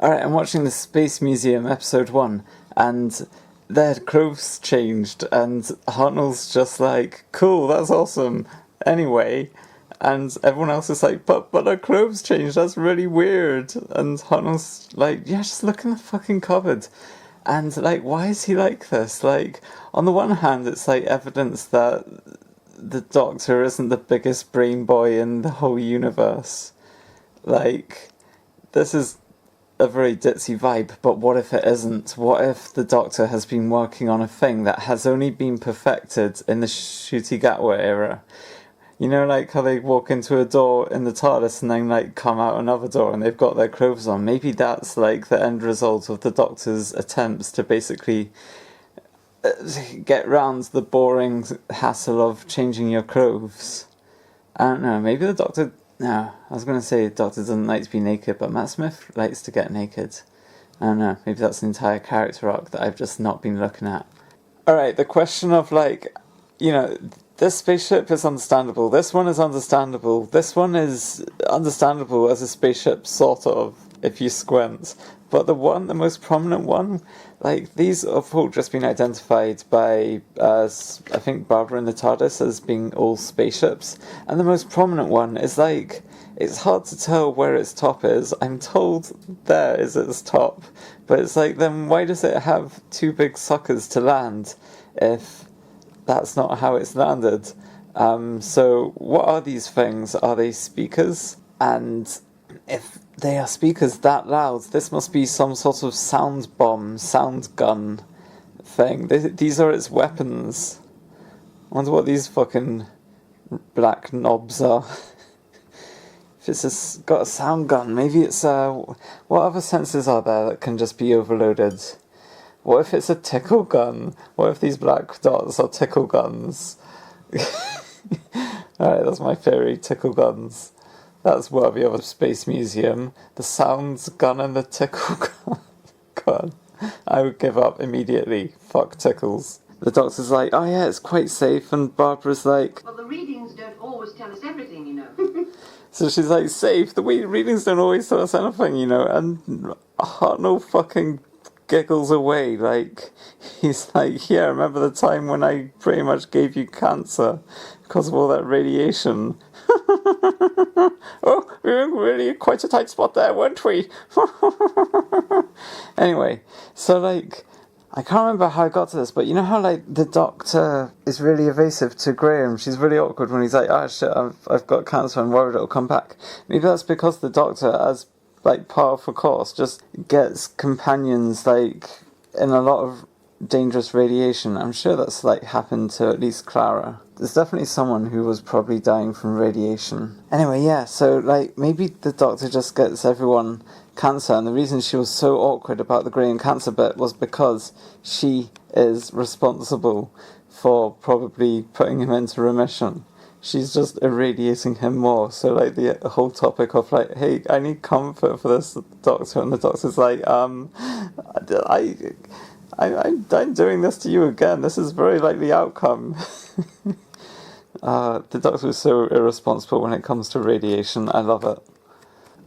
Alright, I'm watching the Space Museum episode 1, and their clothes changed, and Hartnell's just like, cool, that's awesome, anyway, and everyone else is like, but our clothes changed, that's really weird, and Hartnell's like, yeah, just look in the fucking cupboard, and like, why is he like this? Like, on the one hand, it's like evidence that the Doctor isn't the biggest brain boy in the whole universe. Like, this is a very ditzy vibe, but what if it isn't? What if the Doctor has been working on a thing that has only been perfected in the Ncuti Gatwa era? You know, like how they walk into a door in the TARDIS and then like come out another door and they've got their clothes on. Maybe that's like the end result of the Doctor's attempts to basically get round the boring hassle of changing your clothes. I don't know, maybe the Doctor... No, I was going to say the Doctor doesn't like to be naked, but Matt Smith likes to get naked. I don't know, maybe that's an entire character arc that I've just not been looking at. Alright, the question of like, you know, this spaceship is understandable, this one is understandable, this one is understandable as a spaceship, sort of, if you squint. But the most prominent one, like, these have all just been identified by, I think, Barbara in the TARDIS as being all spaceships. And the most prominent one is, like, it's hard to tell where its top is. I'm told there is its top. But it's like, then why does it have two big suckers to land if that's not how it's landed? So what are these things? Are they speakers? And if they are speakers that loud, this must be some sort of sound bomb, sound gun thing. These are its weapons. I wonder what these fucking black knobs are. If it's got a sound gun, maybe it's what other senses are there that can just be overloaded? What if it's a tickle gun? What if these black dots are tickle guns? Alright, that's my theory, tickle guns. That's worthy of a space museum. The sounds gun and the tickle gun. I would give up immediately. Fuck tickles. The Doctor's like, oh yeah, it's quite safe, and Barbara's like... Well, the readings don't always tell us everything, you know. So she's like, safe? The readings don't always tell us anything, you know, and Hartnell fucking giggles away, like, he's like, yeah, remember the time when I pretty much gave you cancer because of all that radiation? Oh, we were really quite a tight spot there, weren't we? Anyway, so like, I can't remember how I got to this, but you know how like the Doctor is really evasive to Graeme? She's really awkward when he's like, oh shit, I've got cancer, I'm worried it'll come back. Maybe that's because the Doctor, as like par for course, just gets companions like in a lot of dangerous radiation. I'm sure that's like happened to at least Clara. There's definitely someone who was probably dying from radiation. Anyway, yeah, so like maybe the Doctor just gets everyone cancer, and the reason she was so awkward about the Graeme cancer bit was because she is responsible for probably putting him into remission. She's just irradiating him more. So like the whole topic of like, hey, I need comfort for this Doctor, and the Doctor's like, I'm doing this to you again. This is very likely outcome. The Doctor was so irresponsible when it comes to radiation. I love it.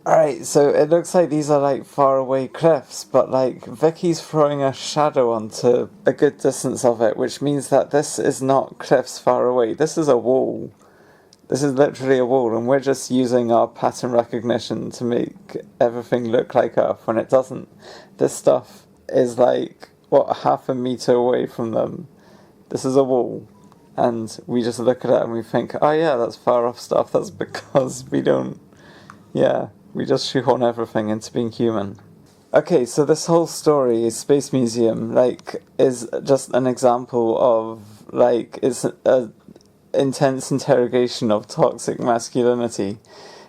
Alright, so it looks like these are like far away cliffs, but like Vicky's throwing a shadow onto a good distance of it, which means that this is not cliffs far away. This is a wall. This is literally a wall, and we're just using our pattern recognition to make everything look like Earth when it doesn't. This stuff is like, what, half a meter away from them. This is a wall. And we just look at it and we think, oh yeah, that's far off stuff. That's because we don't, we just shoehorn everything into being human. Okay, so this whole story, Space Museum, like, is just an example of, like, it's a intense interrogation of toxic masculinity.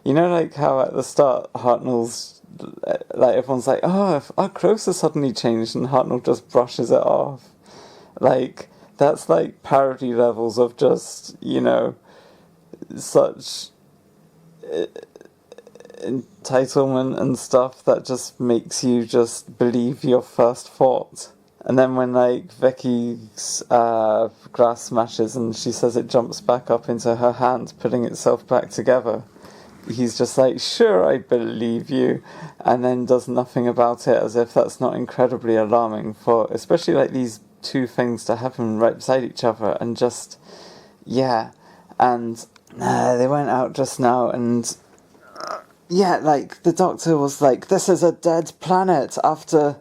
You know, like how at the start Hartnell's, like, everyone's like, oh, if our clothes have suddenly changed, and Hartnell just brushes it off. Like, that's like parody levels of just, you know, such entitlement and stuff that just makes you just believe your first thought. And then when like Vicky's glass smashes and she says it jumps back up into her hand, putting itself back together, he's just like, sure, I believe you, and then does nothing about it, as if that's not incredibly alarming for, especially like these two things to happen right beside each other, and just, yeah, and they went out just now, and yeah, like, the Doctor was like, this is a dead planet, after,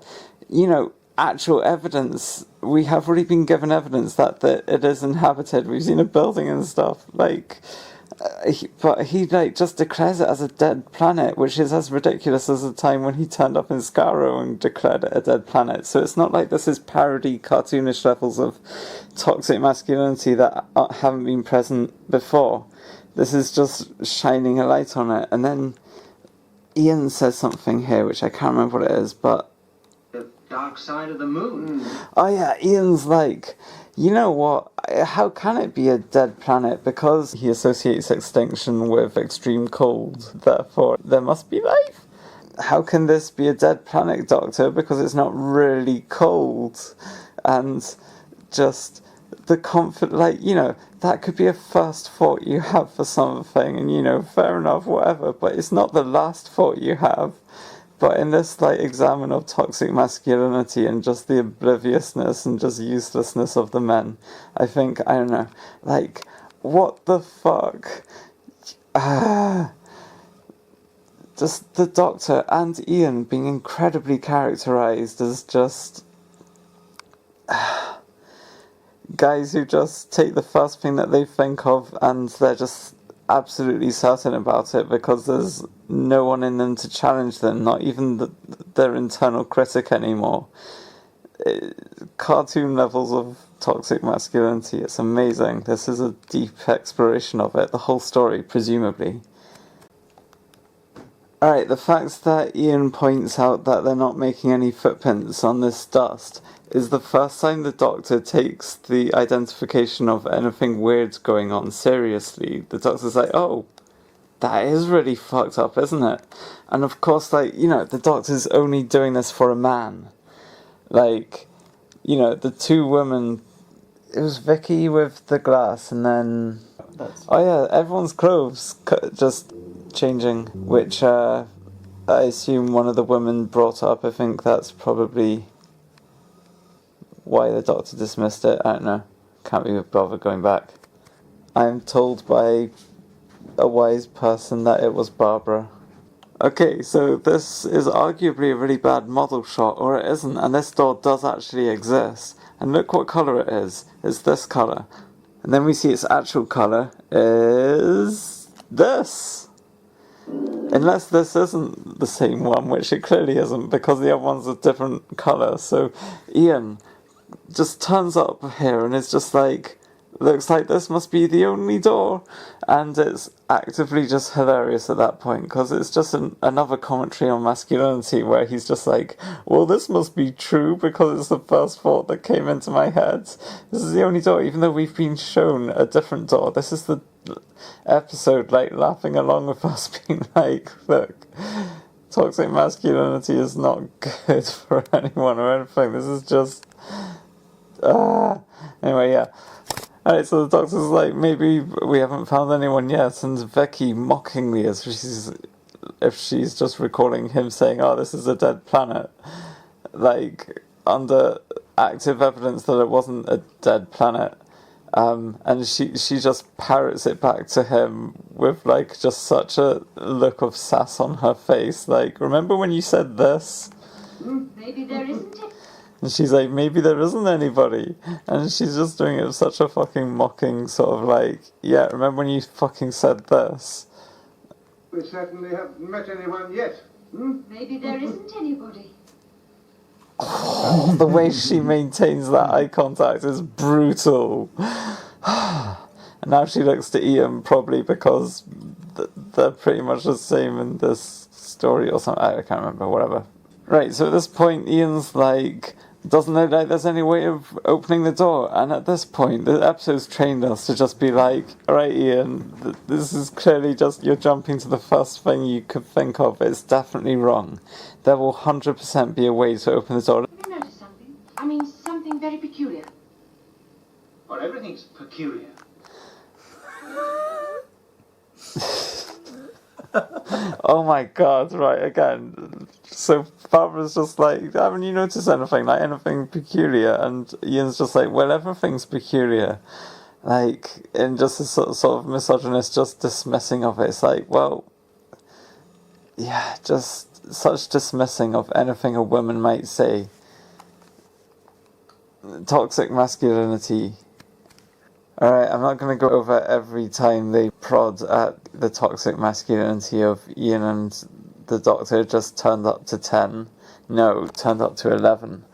actual evidence. We have already been given evidence that it is inhabited. We've seen a building and stuff, like, but he, like, just declares it as a dead planet, which is as ridiculous as the time when he turned up in Skaro and declared it a dead planet. So it's not like this is parody, cartoonish levels of toxic masculinity that haven't been present before. This is just shining a light on it. And then Ian says something here, which I can't remember what it is, but... The dark side of the moon. Oh yeah, Ian's like, you know what, how can it be a dead planet? Because he associates extinction with extreme cold, therefore there must be life. How can this be a dead planet, Doctor? Because it's not really cold. And just the comfort, like, that could be a first thought you have for something, and, fair enough, whatever, but it's not the last thought you have. But in this, like, examine of toxic masculinity and just the obliviousness and just uselessness of the men, I think, I don't know, like, what the fuck? Just the Doctor and Ian being incredibly characterised as just... guys who just take the first thing that they think of and they're just absolutely certain about it because there's no one in them to challenge them, not even their internal critic anymore. Cartoon levels of toxic masculinity, it's amazing. This is a deep exploration of it, the whole story, presumably. Alright, the fact that Ian points out that they're not making any footprints on this dust is the first time the Doctor takes the identification of anything weird going on seriously. The Doctor's like, oh, that is really fucked up, isn't it? And of course, like, the Doctor's only doing this for a man. Like, the two women, it was Vicky with the glass, and then... oh yeah, everyone's clothes just changing, which I assume one of the women brought up. I think that's probably why the Doctor dismissed it. I don't know. Can't be bothered going back. I'm told by a wise person that it was Barbara. Okay, so this is arguably a really bad model shot, or it isn't, and this door does actually exist. And look what colour it is. It's this colour. And then we see its actual colour is this. Unless this isn't the same one, which it clearly isn't, because the other one's a different colour. So Ian just turns up here and is just like, looks like this must be the only door. And it's actively just hilarious at that point, because it's just another commentary on masculinity where he's just like, well, this must be true because it's the first thought that came into my head. This is the only door, even though we've been shown a different door. This is the episode, like, laughing along with us being like, look, toxic masculinity is not good for anyone or anything. This is just... Anyway, yeah. Alright, so the Doctor's like, maybe we haven't found anyone yet, and Vicky mockingly, as if she's just recalling him saying, oh, this is a dead planet, like, under active evidence that it wasn't a dead planet, and she just parrots it back to him with, like, just such a look of sass on her face, like, remember when you said this? Maybe there isn't it. And she's like, maybe there isn't anybody. And she's just doing it with such a fucking mocking sort of like, yeah, remember when you fucking said this? We certainly haven't met anyone yet. Maybe there isn't anybody. Oh, the way she maintains that eye contact is brutal. And now she looks to Ian, probably because they're pretty much the same in this story or something. I can't remember, whatever. Right, so at this point, Ian's like, doesn't look like there's any way of opening the door. And at this point, the episode's trained us to just be like, alright, Ian, this is clearly just, you're jumping to the first thing you could think of. It's definitely wrong. There will 100% be a way to open the door. Have you noticed something? I mean, something very peculiar. Well, everything's peculiar. Oh my god, right, again. So Barbara's just like, haven't you noticed anything? Like, anything peculiar? And Ian's just like, well, everything's peculiar. Like, in just a sort of misogynist, just dismissing of it. It's like, well, yeah, just such dismissing of anything a woman might say. Toxic masculinity. Alright, I'm not going to go over every time they prod at the toxic masculinity of Ian and the Doctor just turned up to 10. No, turned up to 11.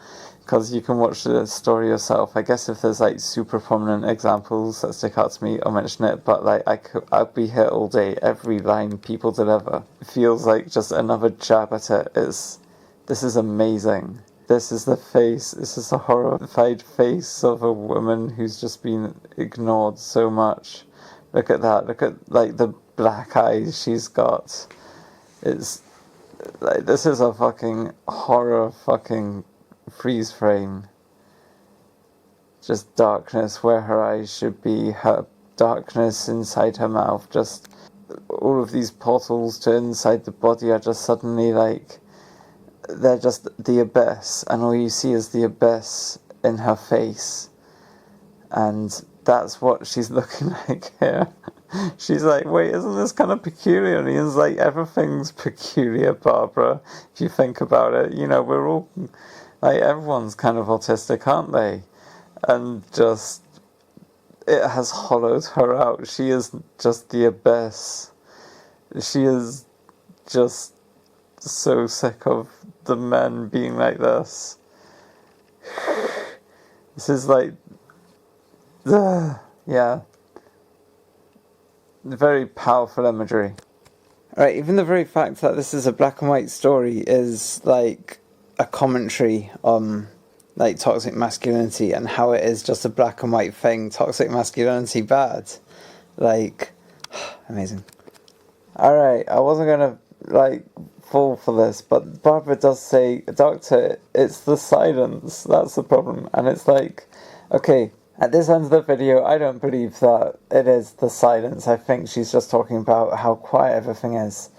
Because you can watch the story yourself. I guess if there's like super prominent examples that stick out to me, I'll mention it. But like, I'd be here all day. Every line people deliver feels like just another jab at it. This is amazing. This is the face, this is the horrified face of a woman who's just been ignored so much. Look at that, look at like the black eyes she's got. It's like, this is a fucking horror fucking freeze frame. Just darkness where her eyes should be, her darkness inside her mouth, just all of these portals to inside the body are just suddenly like, they're just the abyss, and all you see is the abyss in her face, and that's what she's looking like here. She's like, wait, isn't this kind of peculiar? And Ian's like, everything's peculiar, Barbara, if you think about it. You know, we're all, like, everyone's kind of autistic, aren't they? And just, it has hollowed her out. She is just the abyss. She is just so sick of the men being like this. This is like, yeah, very powerful imagery. Right, even the very fact that this is a black and white story is like a commentary on like toxic masculinity and how it is just a black and white thing. Toxic masculinity bad. Like, amazing. Alright, I wasn't gonna like fall for this, but Barbara does say, Doctor, it's the silence, that's the problem. And it's like, okay, at this end of the video, I don't believe that it is the silence. I think she's just talking about how quiet everything is.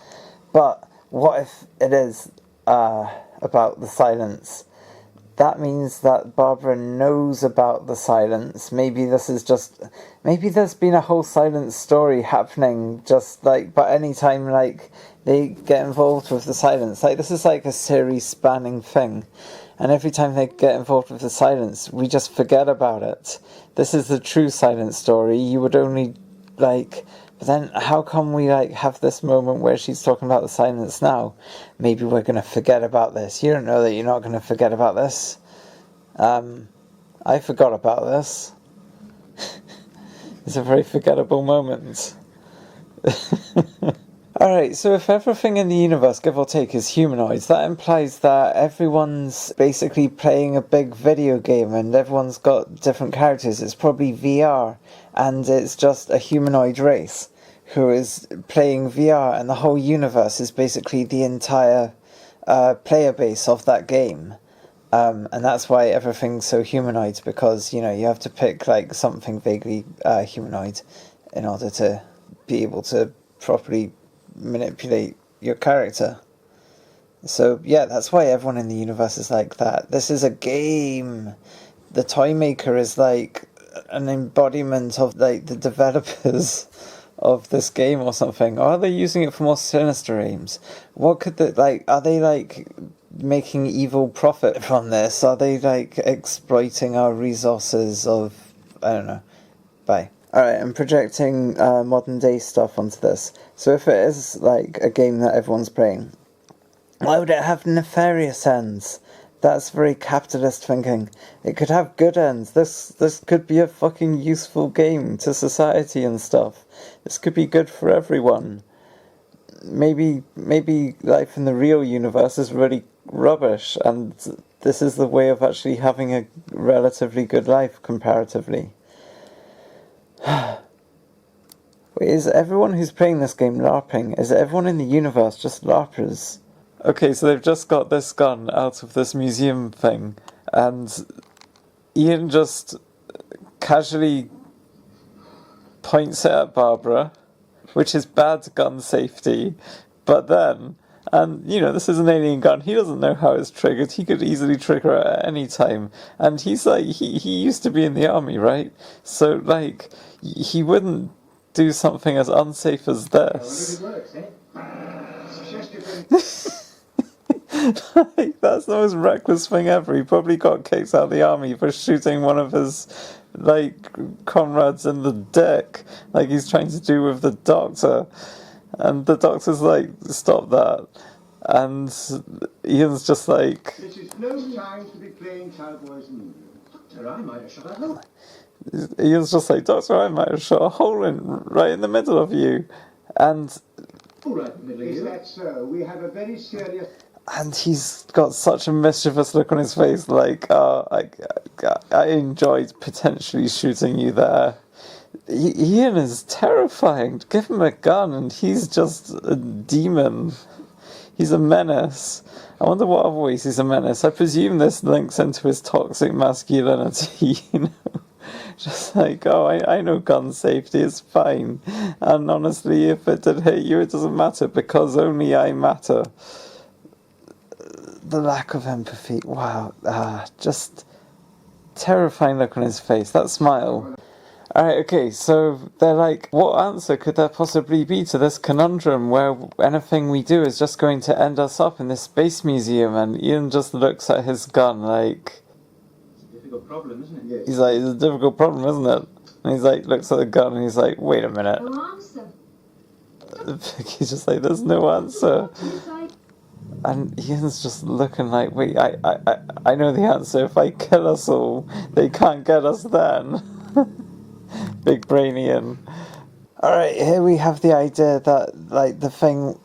But what if it is about the silence? That means that Barbara knows about the silence. Maybe this is just, maybe there's been a whole silence story happening, just like, but anytime like they get involved with the silence, like this is like a series spanning thing, and every time they get involved with the silence, we just forget about it. This is the true silence story. You would only like, but then how come we like have this moment where she's talking about the silence now? Maybe we're going to forget about this. You don't know that you're not going to forget about this. I forgot about this. It's a very forgettable moment. Alright, so if everything in the universe, give or take, is humanoids, that implies that everyone's basically playing a big video game and everyone's got different characters. It's probably VR, and it's just a humanoid race who is playing VR, and the whole universe is basically the entire player base of that game. And that's why everything's so humanoid, because, you know, you have to pick like something vaguely humanoid in order to be able to properly manipulate your character. So yeah, that's why everyone in the universe is like that. This is a game. The toy maker is like an embodiment of like the developers of this game or something. Or are they using it for more sinister aims? What could the like, are they like making evil profit from this? Are they like exploiting our resources of, I don't know. Bye. Alright, I'm projecting modern day stuff onto this. So if it is like a game that everyone's playing, why would it have nefarious ends? That's very capitalist thinking. It could have good ends. This could be a fucking useful game to society and stuff. This could be good for everyone. Maybe life in the real universe is really rubbish, and this is the way of actually having a relatively good life comparatively. Wait, is everyone who's playing this game LARPing? Is everyone in the universe just LARPers? Okay, so they've just got this gun out of this museum thing, and Ian just casually points it at Barbara, which is bad gun safety. But then, and this is an alien gun. He doesn't know how it's triggered. He could easily trigger it at any time. And he's like, he used to be in the army, right? So like, he wouldn't do something as unsafe as this. works, eh? Like, that's the most reckless thing ever. He probably got kicked out of the army for shooting one of his, like, comrades in the dick, like he's trying to do with the doctor. And the doctor's like, stop that. And Ian's just like... This is no time to be playing cowboys and Indians. Doctor, I might have shot a hole. Ian's just like, Doctor, I might have shot a hole right in the middle of you. And... All right, in the middle of Is you. that so? We have a very serious... And he's got such a mischievous look on his face, like, I enjoyed potentially shooting you there. Ian is terrifying. Give him a gun and he's just a demon. He's a menace. I wonder what other ways he's a menace. I presume this links into his toxic masculinity, Just like, I know gun safety is fine. And honestly, if it did hit you, it doesn't matter because only I matter. The lack of empathy, wow, just terrifying look on his face, that smile. Alright, okay, so they're like, what answer could there possibly be to this conundrum where anything we do is just going to end us up in this space museum? And Ian just looks at his gun like... It's a difficult problem, isn't it? Yes. He's like, it's a difficult problem, isn't it? And he's like, looks at the gun and he's like, wait a minute. No answer. He's just like, there's no answer. It's like, And Ian's just looking like, wait, I know the answer. If I kill us all, they can't get us then. Big brain Ian. Alright, here we have the idea that, like, the thing...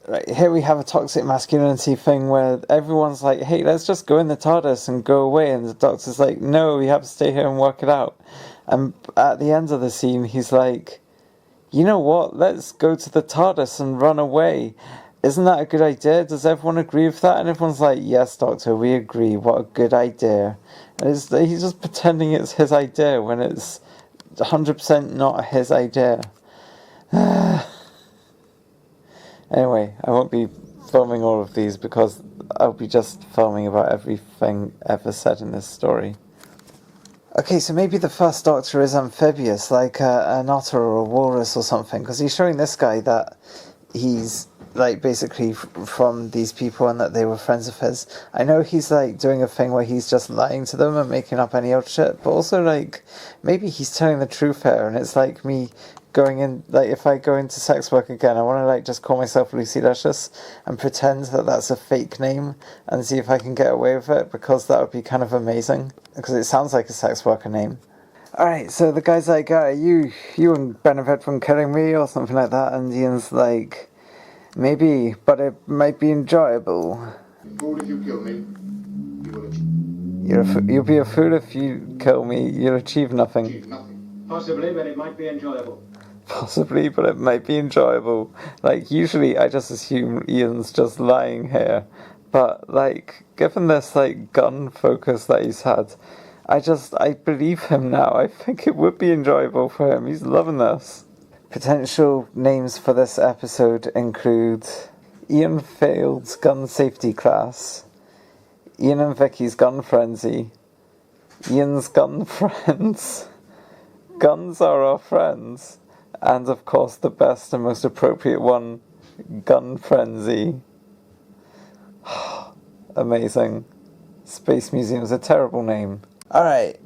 Right, here we have a toxic masculinity thing where everyone's like, hey, let's just go in the TARDIS and go away. And the Doctor's like, no, we have to stay here and work it out. And at the end of the scene, he's like, you know what, let's go to the TARDIS and run away. Isn't that a good idea? Does everyone agree with that? And everyone's like, yes, Doctor, we agree. What a good idea. And he's just pretending it's his idea when it's 100% not his idea. Anyway, I won't be filming all of these because I'll be just filming about everything ever said in this story. Okay, so maybe the first Doctor is amphibious, like an otter or a walrus or something, because he's showing this guy that he's... like, basically from these people and that they were friends of his. I know he's, like, doing a thing where he's just lying to them and making up any old shit, but also, like, maybe he's telling the truth here, and it's like me going in, like, if I go into sex work again, I want to, like, just call myself Lucy Licious and pretend that that's a fake name and see if I can get away with it, because that would be kind of amazing, because it sounds like a sex worker name. Alright, so the guy's like, you wouldn't benefit from killing me, or something like that, and Ian's like... maybe, but it might be enjoyable. Fool if you kill me, you will You'll be a fool if you kill me. You'll achieve nothing. achieve nothing. Possibly, but it might be enjoyable. Possibly, but it might be enjoyable. Like, usually I just assume Ian's just lying here. But, like, given this, like, gun focus that he's had, I believe him now. I think it would be enjoyable for him. He's loving this. Potential names for this episode include Ian Field's Gun Safety Class, Ian and Vicky's Gun Frenzy, Ian's Gun Friends, Guns Are Our Friends, and of course the best and most appropriate one, Gun Frenzy. Amazing. Space Museum's a terrible name. Alright.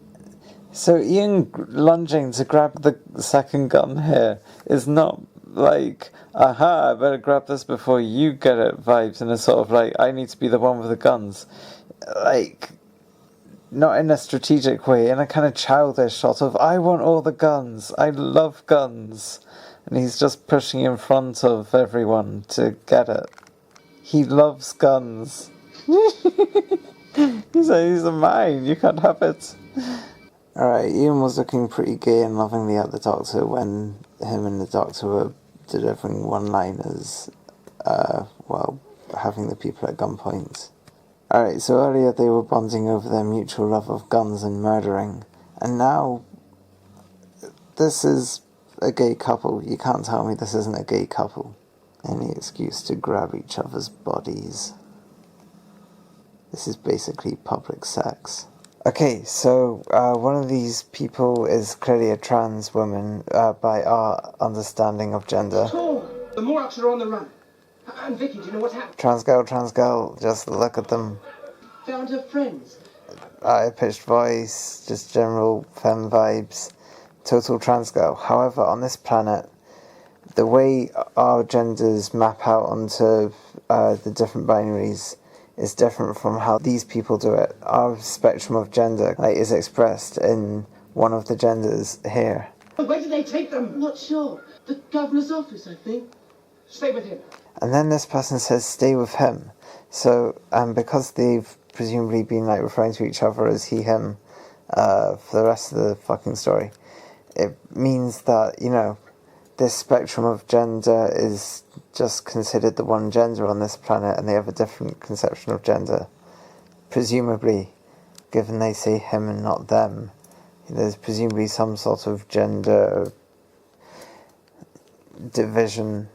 So Ian lunging to grab the second gun here is not like, aha, I better grab this before you get it vibes, and it's sort of like, I need to be the one with the guns. Like, not in a strategic way, in a kind of childish sort of, I want all the guns, I love guns. And he's just pushing in front of everyone to get it. He loves guns. He's a mine, you can't have it. Alright, Ian was looking pretty gay and lovingly at the Doctor when him and the Doctor were delivering one-liners, having the people at gunpoint. Alright, so earlier they were bonding over their mutual love of guns and murdering, and now this is a gay couple. You can't tell me this isn't a gay couple. Any excuse to grab each other's bodies. This is basically public sex. Okay, so one of these people is clearly a trans woman by our understanding of gender. Oh, the Morlocks are on the run. And Vicky, do you know what's happened? Trans girl, just look at them. Found her friends. High-pitched voice, just general femme vibes. Total trans girl. However, on this planet, the way our genders map out onto the different binaries is different from how these people do it. Our spectrum of gender is expressed in one of the genders here. Where did they take them? Not sure. The governor's office, I think. Stay with him. And then this person says, stay with him. So, because they've presumably been referring to each other as he, him, for the rest of the fucking story, it means that, this spectrum of gender is just considered the one gender on this planet, and they have a different conception of gender. Presumably, given they say him and not them, there's presumably some sort of gender division.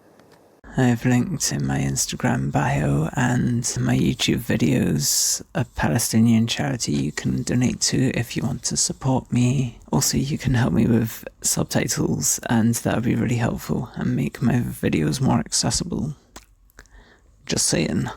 I've linked in my Instagram bio and my YouTube videos a Palestinian charity you can donate to if you want to support me. Also, you can help me with subtitles, and that would be really helpful and make my videos more accessible. Just saying.